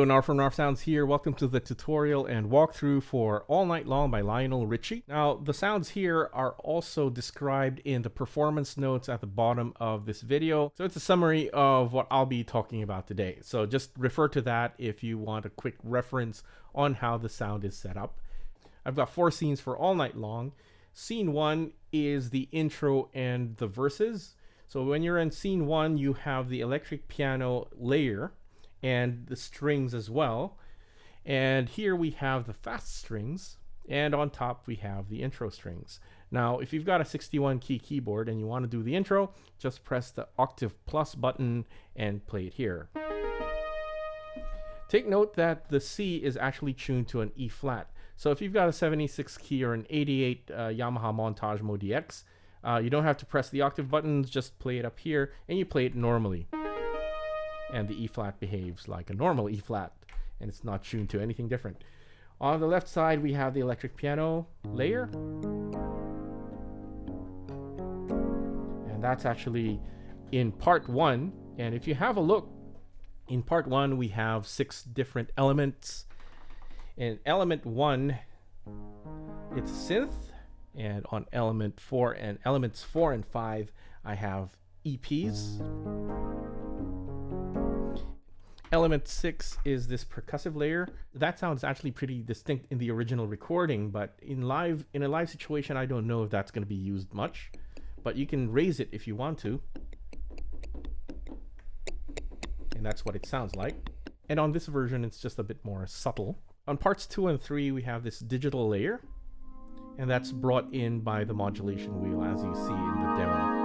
Nar from Narfsounds here. Welcome to the tutorial and walkthrough for All Night Long by Lionel Richie. Now, the sounds here are also described in the performance notes at the bottom of this video. So it's a summary of what I'll be talking about today. So just refer to that if you want a quick reference on how the sound is set up. I've got 4 scenes for All Night Long. Scene 1 is the intro and the verses. So when you're in scene 1, you have the electric piano layer and the strings as well. And here we have the fast strings, and on top we have the intro strings. Now, if you've got a 61 key keyboard and you want to do the intro, just press the Octave plus button and play it here. Take note that the C is actually tuned to an E flat. So if you've got a 76 key or an 88 Yamaha Montage MODX, you don't have to press the octave buttons, just play it up here and you play it normally. And the E flat behaves like a normal E flat, and it's not tuned to anything different. On the left side, we have the electric piano layer. And that's actually in part 1. And if you have a look, in part 1, we have 6 different elements. In element 1, it's synth. And on element 4 and elements 4 and 5, I have EPs. Element 6 is this percussive layer. That sounds actually pretty distinct in the original recording, but in a live situation, I don't know if that's going to be used much. But you can raise it if you want to. And that's what it sounds like. And on this version, it's just a bit more subtle. On parts 2 and 3, we have this digital layer. And that's brought in by the modulation wheel, as you see in the demo.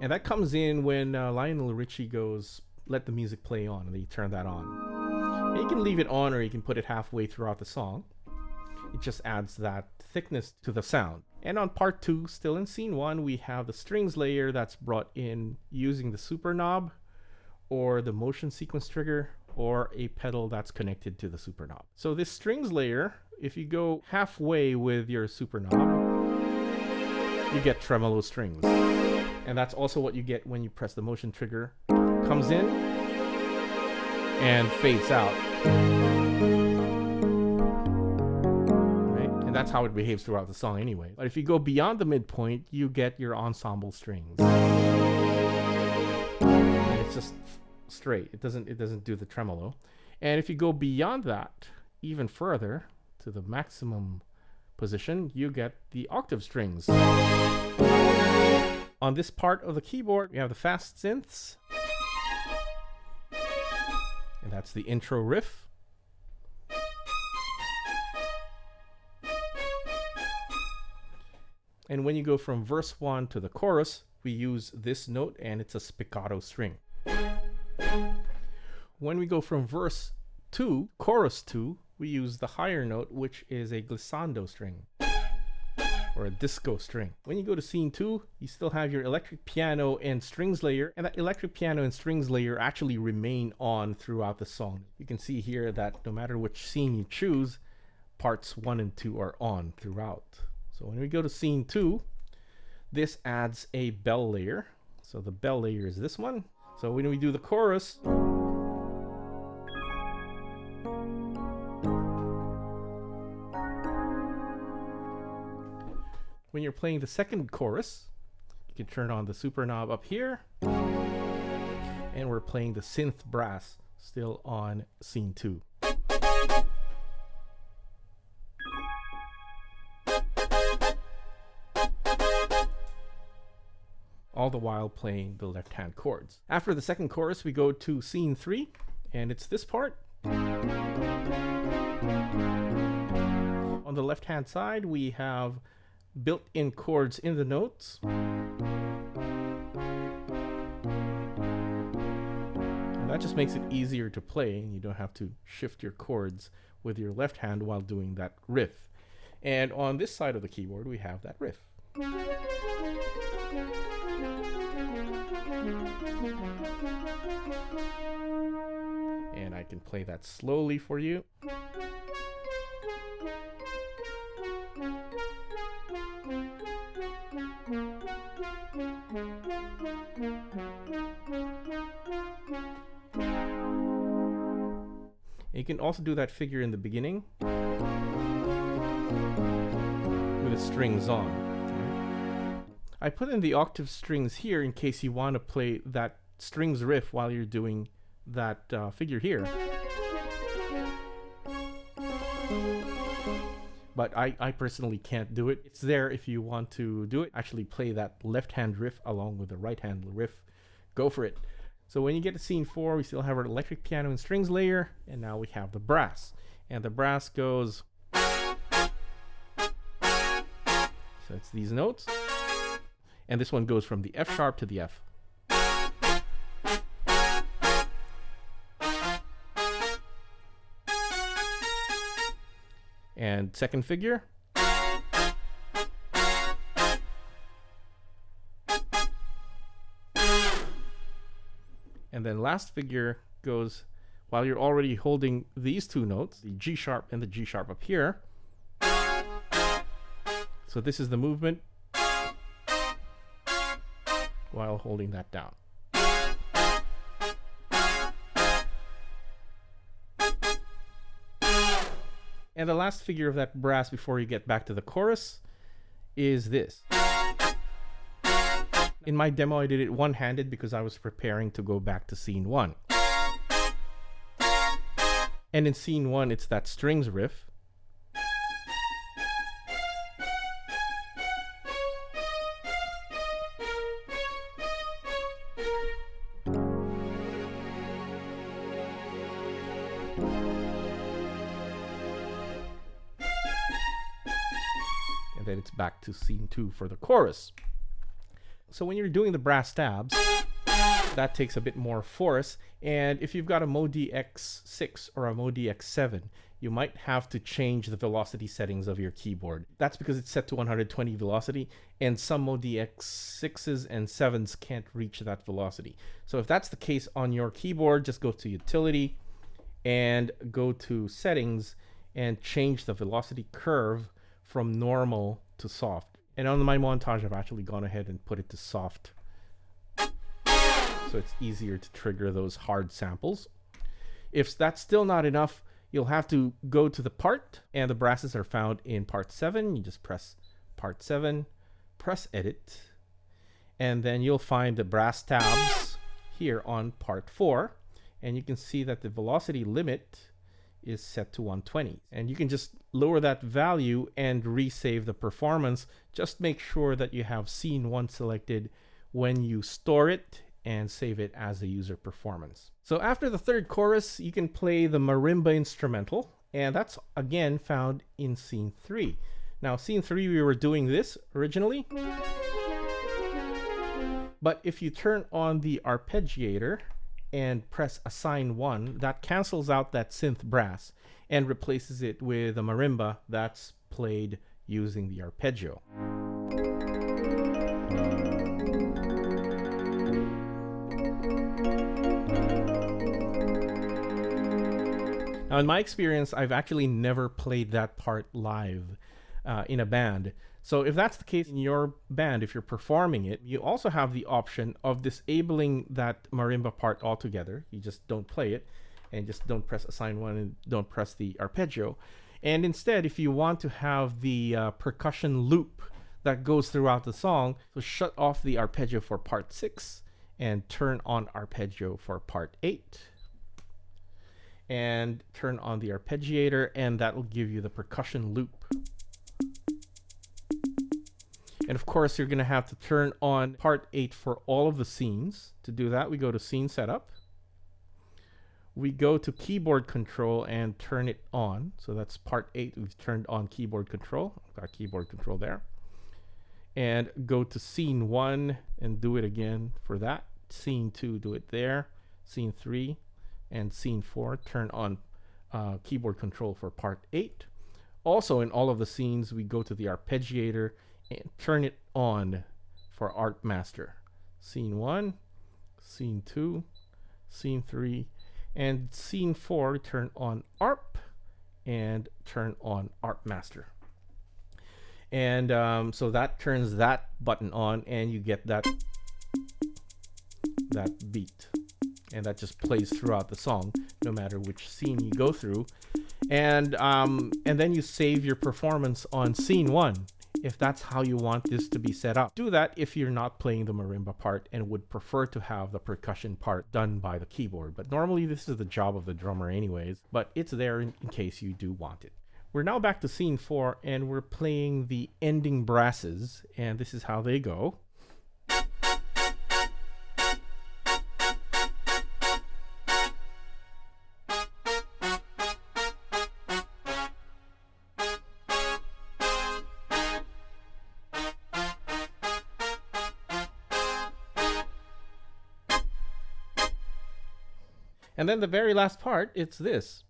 And that comes in when Lionel Richie goes, "Let the music play on," and then you turn that on. And you can leave it on or you can put it halfway throughout the song. It just adds that thickness to the sound. And on part 2, still in scene 1, we have the strings layer that's brought in using the super knob or the motion sequence trigger or a pedal that's connected to the super knob. So this strings layer, if you go halfway with your super knob, you get tremolo strings. And that's also what you get when you press the motion trigger. Comes in and fades out. Right? And that's how it behaves throughout the song anyway. But if you go beyond the midpoint, you get your ensemble strings. And it's just straight. It doesn't do the tremolo. And if you go beyond that even further to the maximum position, you get the octave strings. On this part of the keyboard, we have the fast synths. And that's the intro riff. And when you go from verse 1 to the chorus, we use this note, and it's a spiccato string. When we go from verse 2, chorus 2, we use the higher note, which is a glissando string or a disco string. When you go to scene 2, you still have your electric piano and strings layer, and that electric piano and strings layer actually remain on throughout the song. You can see here that no matter which scene you choose, parts 1 and 2 are on throughout. So when we go to scene 2, this adds a bell layer. So the bell layer is this one. So when we do the chorus, when you're playing the second chorus, you can turn on the super knob up here, and we're playing the synth brass still on scene 2. All the while playing the left-hand chords. After the second chorus, we go to scene 3, and it's this part. On the left-hand side, we have built-in chords in the notes. And that just makes it easier to play, and you don't have to shift your chords with your left hand while doing that riff. And on this side of the keyboard, we have that riff. And I can play that slowly for you. can also do that figure in the beginning with the strings on. Right? I put in the octave strings here in case you want to play that strings riff while you're doing that figure here. But I personally can't do it. It's there if you want to do it. Actually play that left hand riff along with the right hand riff. Go for it. So when you get to scene 4, we still have our electric piano and strings layer, and now we have the brass. And the brass goes, so it's these notes. And this one goes from the F sharp to the F. And second figure. And then last figure goes, while you're already holding these two notes, the G sharp and the G sharp up here. So this is the movement while holding that down. And the last figure of that brass before you get back to the chorus is this. In my demo, I did it one-handed because I was preparing to go back to scene 1. And in scene 1, it's that strings riff. And then it's back to scene 2 for the chorus. So when you're doing the brass tabs, that takes a bit more force. And if you've got a MODX 6 or a MODX 7, you might have to change the velocity settings of your keyboard. That's because it's set to 120 velocity, and some MODX 6s and 7s can't reach that velocity. So if that's the case on your keyboard, just go to Utility and go to Settings and change the velocity curve from normal to soft. And on my montage, I've actually gone ahead and put it to soft. So it's easier to trigger those hard samples. If that's still not enough, you'll have to go to the part, and the brasses are found in part 7. You just press part 7, press edit, and then you'll find the brass tabs here on part 4. And you can see that the velocity limit is set to 120. And you can just lower that value and resave the performance. Just make sure that you have scene 1 selected when you store it and save it as a user performance. So after the third chorus, you can play the marimba instrumental, and that's again found in scene 3. Now scene 3, we were doing this originally, but if you turn on the arpeggiator and press assign 1, that cancels out that synth brass and replaces it with a marimba that's played using the arpeggio. Now, in my experience, I've actually never played that part live in a band. So if that's the case in your band, if you're performing it, you also have the option of disabling that marimba part altogether. You just don't play it, and just don't press assign 1 and don't press the arpeggio. And instead, if you want to have the percussion loop that goes throughout the song, so shut off the arpeggio for part 6 and turn on arpeggio for part 8. And turn on the arpeggiator, and that will give you the percussion loop. And of course, you're going to have to turn on part 8 for all of the scenes. To do that, we go to Scene Setup. We go to Keyboard Control and turn it on. So that's part 8. We've turned on Keyboard Control. I've got Keyboard Control there. And go to Scene 1 and do it again for that. Scene 2, do it there. Scene 3. And scene 4, turn on keyboard control for part 8. Also, in all of the scenes, we go to the arpeggiator and turn it on for Art Master. Scene 1, scene 2, scene 3, and scene 4, turn on ARP and turn on Art Master. And so that turns that button on, and you get that beat. and that just plays throughout the song, no matter which scene you go through. And then you save your performance on scene 1, if that's how you want this to be set up. Do that if you're not playing the marimba part and would prefer to have the percussion part done by the keyboard. But normally this is the job of the drummer anyways, but it's there in case you do want it. We're now back to scene 4, and we're playing the ending brasses, and this is how they go. And then the very last part, it's this.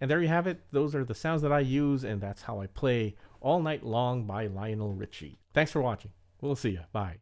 And there you have it. Those are the sounds that I use, and that's how I play All Night Long by Lionel Richie. Thanks for watching. We'll see you. Bye.